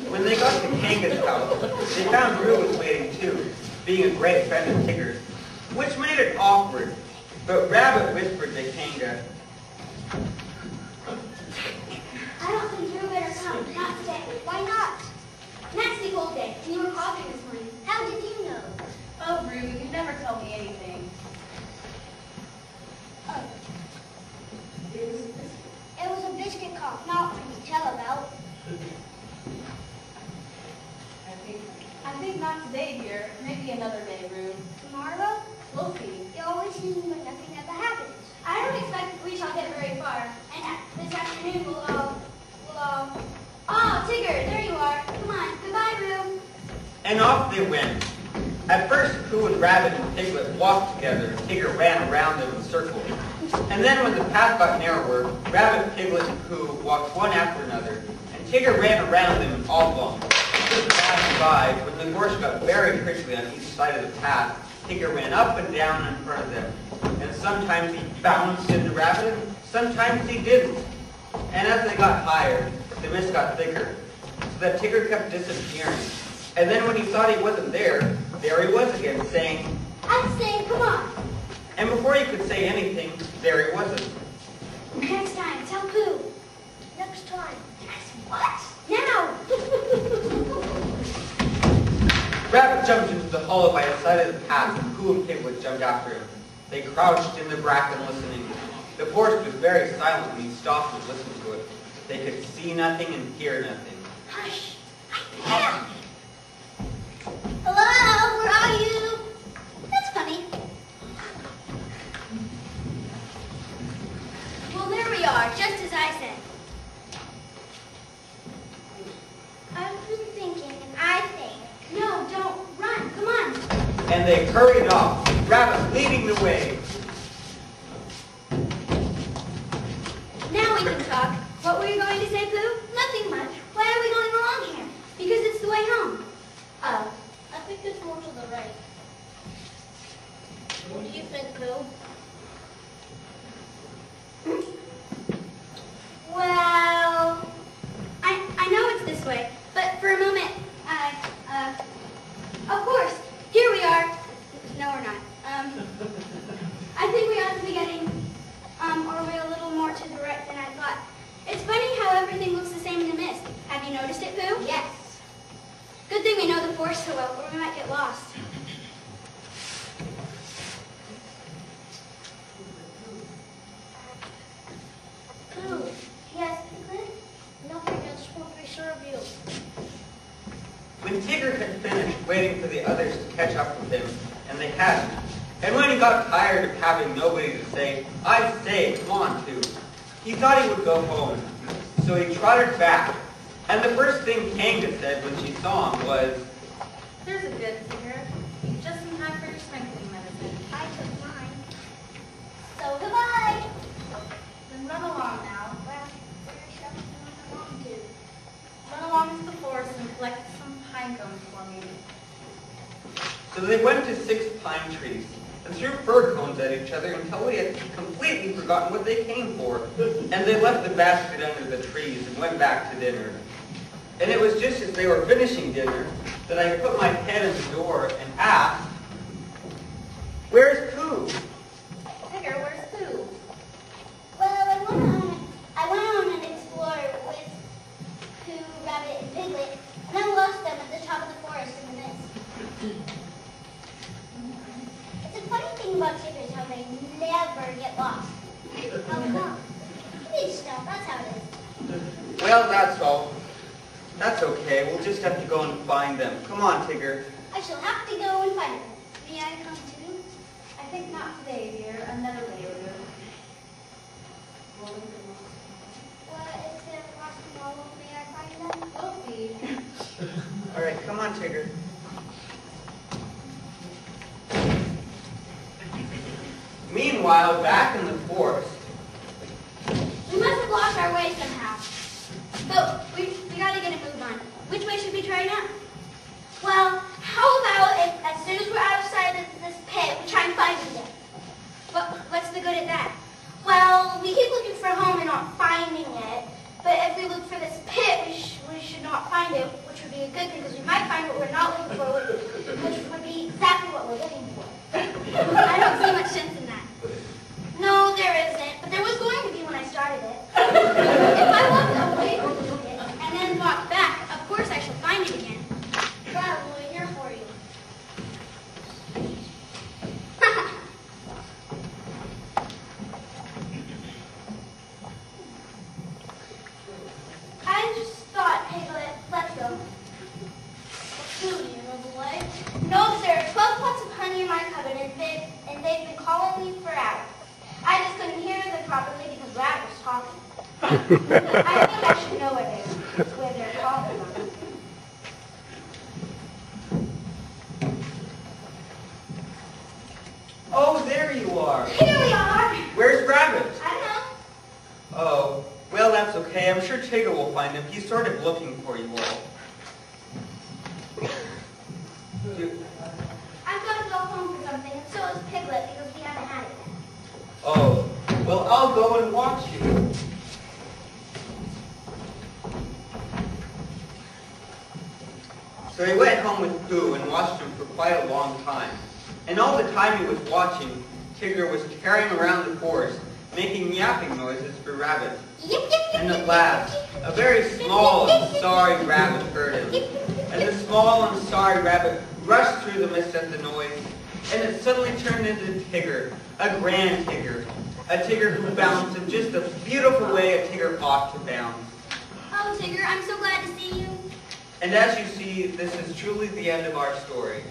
When they got to Kanga's house, they found Roo was waiting too, being a great friend of Tigger's, which made it awkward. But Rabbit whispered to Kanga, I don't think Roo better come. Not today. Why not? That's the whole day. And you were coughing this morning. How did you know? Oh, Roo, you never tell me anything. Oh. It was a biscuit cough, not one you tell about. I think not today, dear. Maybe another day, Roo. Tomorrow? We'll see. You always seem when nothing ever happens. I don't expect we shall get very far. And this afternoon we'll all... Oh, Tigger, there you are. Come on. Goodbye, Roo. and off they went. At first, Pooh and Rabbit and Piglet walked together, and Tigger ran around them in circles. And then when the path got narrower, Rabbit, Piglet, and Pooh walked one after another, and Tigger ran around them in oblong. By and by, when the gorse got very prickly on each side of the path, Tigger ran up and down in front of them. And sometimes he bounced into Rabbit, and sometimes he didn't. And as they got higher, the mist got thicker, so that Tigger kept disappearing. And then when he thought he wasn't there he was again, saying, I'm saying, come on. And before he could say anything, there he wasn't. Next time, tell Pooh. Next time. Next what? Now! Rabbit jumped into the hollow by the side of the path, and Pooh and Piglet jumped after him. They crouched in the bracken listening. The forest was very silent when he stopped and listened to it. They could see nothing and hear nothing. Hush! I can't! Hello, where are you? That's funny. Well, there we are, just as I said. I've been thinking, and I think, no, don't run, come on. And they hurried off, Rabbit leading the way. Now we can talk. What were you going to say, Pooh? Nothing much. Why are we going along here? Because it's the way home. Oh, I think it's more to the right. What do you think, Pooh? Well, I know it's this way, but for a moment, of course, here we are. No, we're not. I think we ought to be getting our way a little more to the right than I thought. It's funny how everything looks the same in the mist. Have you noticed it, Pooh? Yes. Good thing we know the forest so well, or we might get lost. Pooh. Yes, Piglet? Nothing else will preserve you. When Tigger had finished waiting for the others to catch up with him, and they hadn't, and when he got tired of having nobody to say, I say, come on, Pooh, he thought he would go home. So he trotted back, and the first thing Kanga said when she saw him was, There's a good Tigger. Just in time for your strengthening medicine. I took mine. So goodbye. Then run along now. Well, where shall we run along to? Run along to the forest and collect some pine cones for me. So they went to 6 pine trees, and threw fir cones at each other until they had completely forgotten what they came for. And they left the basket under the trees and went back to dinner. And it was just as they were finishing dinner that I put my head in the door and asked, Where's Pooh? Tigger, where's Pooh? Well, I went on an explorer with Pooh, Rabbit, and Piglet, and I lost them at the top of the forest in the mist. It's a funny thing about chickens, how they never get lost. How come? They just don't, that's how it is. Well, that's all. That's okay. We'll just have to go and find them. Come on, Tigger. I shall have to go and find them. May I come too? I think not today, dear. Another later. What, instead of crossing all over, may I find them? We'll see. All right, come on, Tigger. Meanwhile, back in the forest, We must have lost our way somehow. But we gotta get a move on. Which way should we try now? Well, how about if as soon as we're outside of this pit, we try and find them again? What's the good at that? Well, we keep looking for home and not finding it. But if we look for this pit, we should not find find it, which would be a good thing because we might find what we're not looking for, which would be exactly what we're looking for. I don't see much sense in that. No, there isn't, but there was going to be when I started it. If I walked away from it and then walked back, of course I shall find it again. Well, we're here for you. I just thought, hey, let's go. Do you know the way? No, sir. 12 pots of honey in my cupboard, and they've been calling me for hours. I just couldn't hear them properly because Rabbit was talking. I think I should know where they're calling from. Oh, there you are. Here we are. Where's Rabbit? I don't know. Oh, well, that's okay. I'm sure Tigger will find him. He's sort of looking for you all. I've got to go home for something, and so is Piglet because we haven't had it yet. Oh, well, I'll go and watch you. So he went home with Pooh and watched him for quite a long time. And all the time he was watching, Tigger was tearing around the forest, making yapping noises for Rabbit. And at last, a very small and sorry Rabbit heard him. And the small and sorry Rabbit rushed through the mist at the noise, and it suddenly turned into Tigger, a grand Tigger. A Tigger who bounced in just a beautiful way a Tigger ought to bounce. Oh, Tigger, I'm so glad to see you. And as you see, this is truly the end of our story.